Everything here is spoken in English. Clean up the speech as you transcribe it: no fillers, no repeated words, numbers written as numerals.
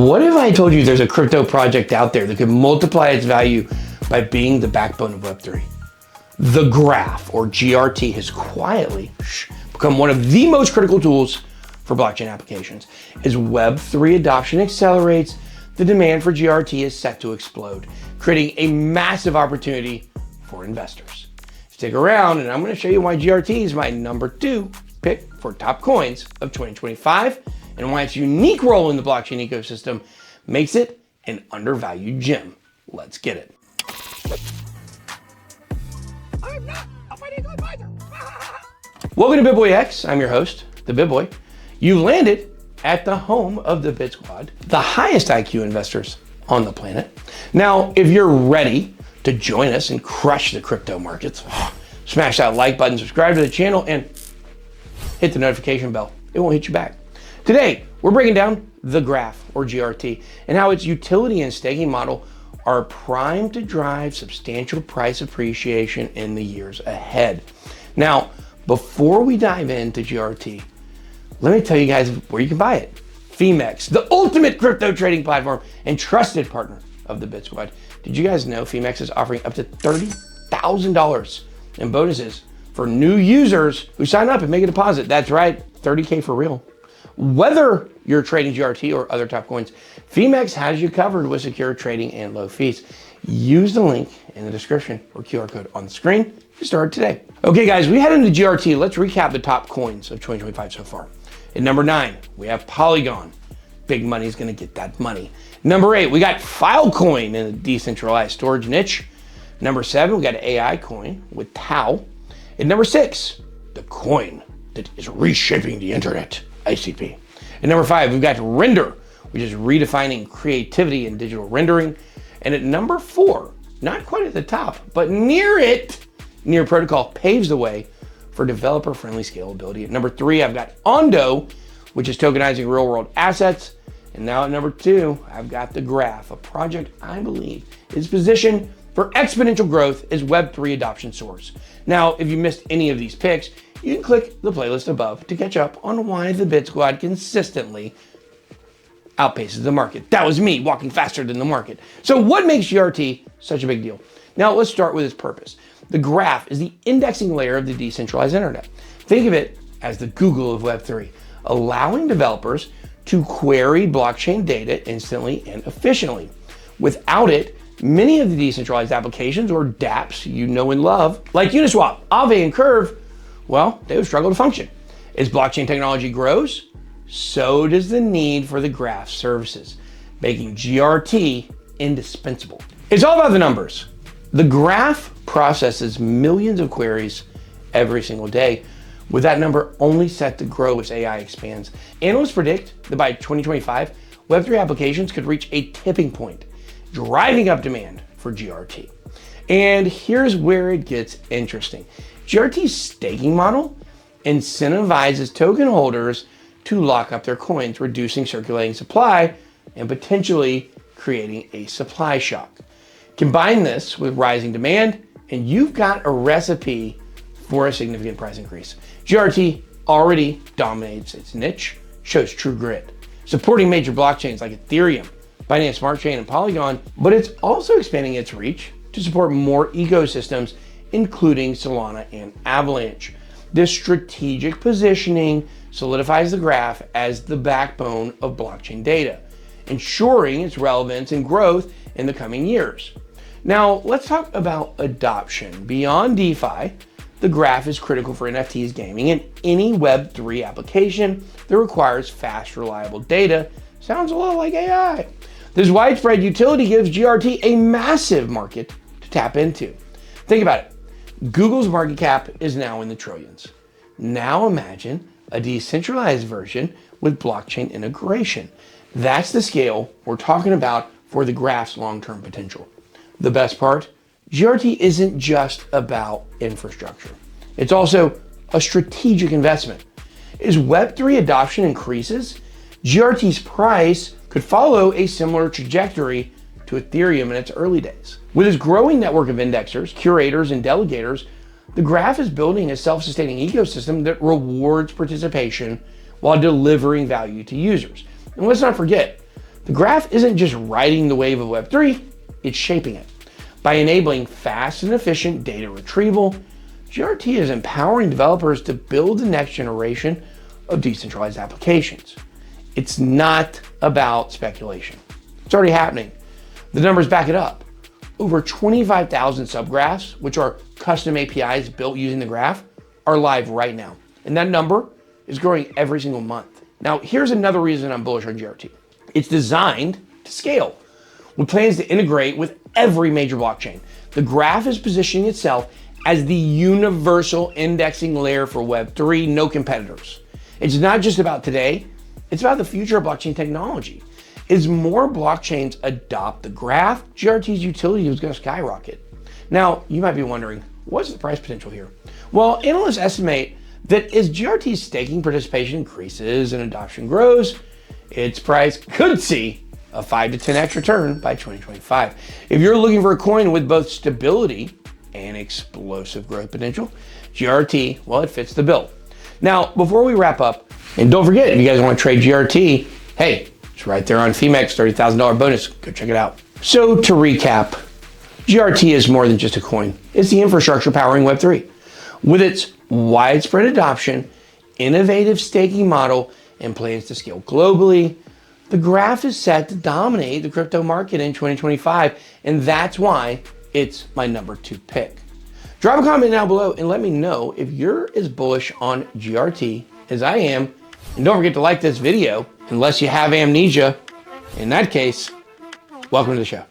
What if I told you there's a crypto project out there that could multiply its value by being the backbone of Web3? The graph, or GRT, has quietly become one of the most critical tools for blockchain applications. As Web3 adoption accelerates, the demand for GRT is set to explode, creating a massive opportunity for investors. Stick around and I'm going to show you why GRT is my number 2 pick for top coins of 2025 and why its unique role in the blockchain ecosystem makes it an undervalued gem. Let's get it. I'm not a financial advisor. Welcome to BitBoy X. I'm your host, the BitBoy. You've landed at the home of the Bit Squad, the highest IQ investors on the planet. Now, if you're ready to join us and crush the crypto markets, smash that like button, subscribe to the channel, and hit the notification bell. It won't hit you back. Today, we're breaking down the graph, or GRT, and how its utility and staking model are primed to drive substantial price appreciation in the years ahead. Now, before we dive into GRT, let me tell you guys where you can buy it. Phemex, the ultimate crypto trading platform and trusted partner of the Bit Squad. Did you guys know Phemex is offering up to $30,000 in bonuses for new users who sign up and make a deposit? That's right, $30K for real. Whether you're trading GRT or other top coins, Phemex has you covered with secure trading and low fees. Use the link in the description or QR code on the screen to start today. Okay guys, we head into GRT. Let's recap the top coins of 2025 so far. At number 9, we have Polygon. Big money's gonna get that money. Number 8, we got Filecoin in the decentralized storage niche. Number 7, we got AI coin with Tau. At number 6, the coin that is reshaping the internet, ICP. At number 5, we've got Render, which is redefining creativity in digital rendering. And at number 4, not quite at the top, but near it, Near Protocol paves the way for developer-friendly scalability. At number 3, I've got Ondo, which is tokenizing real-world assets. And now at number 2, I've got the Graph, a project I believe is positioned for exponential growth as Web3 adoption soars. Now, if you missed any of these picks, you can click the playlist above to catch up on why the Bit Squad consistently outpaces the market. That was me walking faster than the market. So what makes GRT such a big deal? Now let's start with its purpose. The graph is the indexing layer of the decentralized internet. Think of it as the Google of Web3, allowing developers to query blockchain data instantly and efficiently. Without it, many of the decentralized applications, or dApps you know and love, like Uniswap, Aave, and Curve, well, they would struggle to function. As blockchain technology grows, so does the need for the graph services, making GRT indispensable. It's all about the numbers. The graph processes millions of queries every single day, with that number only set to grow as AI expands. Analysts predict that by 2025, Web3 applications could reach a tipping point, driving up demand for GRT. And here's where it gets interesting. GRT's staking model incentivizes token holders to lock up their coins, reducing circulating supply and potentially creating a supply shock. Combine this with rising demand, and you've got a recipe for a significant price increase. GRT already dominates its niche, shows true grit, supporting major blockchains like Ethereum, Binance Smart Chain, and Polygon, but it's also expanding its reach to support more ecosystems, including Solana and Avalanche. This strategic positioning solidifies the graph as the backbone of blockchain data, ensuring its relevance and growth in the coming years. Now, let's talk about adoption. Beyond DeFi, the graph is critical for NFTs, gaming, and any Web3 application that requires fast, reliable data. Sounds a lot like AI. This widespread utility gives GRT a massive market to tap into. Think about it. Google's market cap is now in the trillions. Now imagine a decentralized version with blockchain integration. That's the scale we're talking about for the graph's long-term potential. The best part, GRT isn't just about infrastructure. It's also a strategic investment. As Web3 adoption increases, GRT's price could follow a similar trajectory to Ethereum in its early days. With its growing network of indexers, curators, and delegators, the graph is building a self-sustaining ecosystem that rewards participation while delivering value to users. And let's not forget, The graph isn't just riding the wave of Web3, it's shaping it. By enabling fast and efficient data retrieval, GRT is empowering developers to build the next generation of decentralized applications. It's not about speculation. It's already happening. The numbers back it up. Over 25,000 subgraphs, which are custom APIs built using the graph, are live right now. And that number is growing every single month. Now, here's another reason I'm bullish on GRT. It's designed to scale, with plans to integrate with every major blockchain. The graph is positioning itself as the universal indexing layer for Web3, no competitors. It's not just about today, it's about the future of blockchain technology. As more blockchains adopt the graph, GRT's utility is going to skyrocket. Now, you might be wondering, what's the price potential here? Well, analysts estimate that as GRT's staking participation increases and adoption grows, its price could see a 5 to 10x return by 2025. If you're looking for a coin with both stability and explosive growth potential, GRT, well, it fits the bill. Now, before we wrap up, and don't forget, if you guys want to trade GRT, hey, it's right there on Phemex, $30,000 bonus. Go check it out. So to recap, GRT is more than just a coin. It's the infrastructure powering Web3. With its widespread adoption, innovative staking model, and plans to scale globally, the graph is set to dominate the crypto market in 2025, and that's why it's my number 2 pick. Drop a comment down below and let me know if you're as bullish on GRT as I am. And don't forget to like this video, unless you have amnesia. In that case, welcome to the show.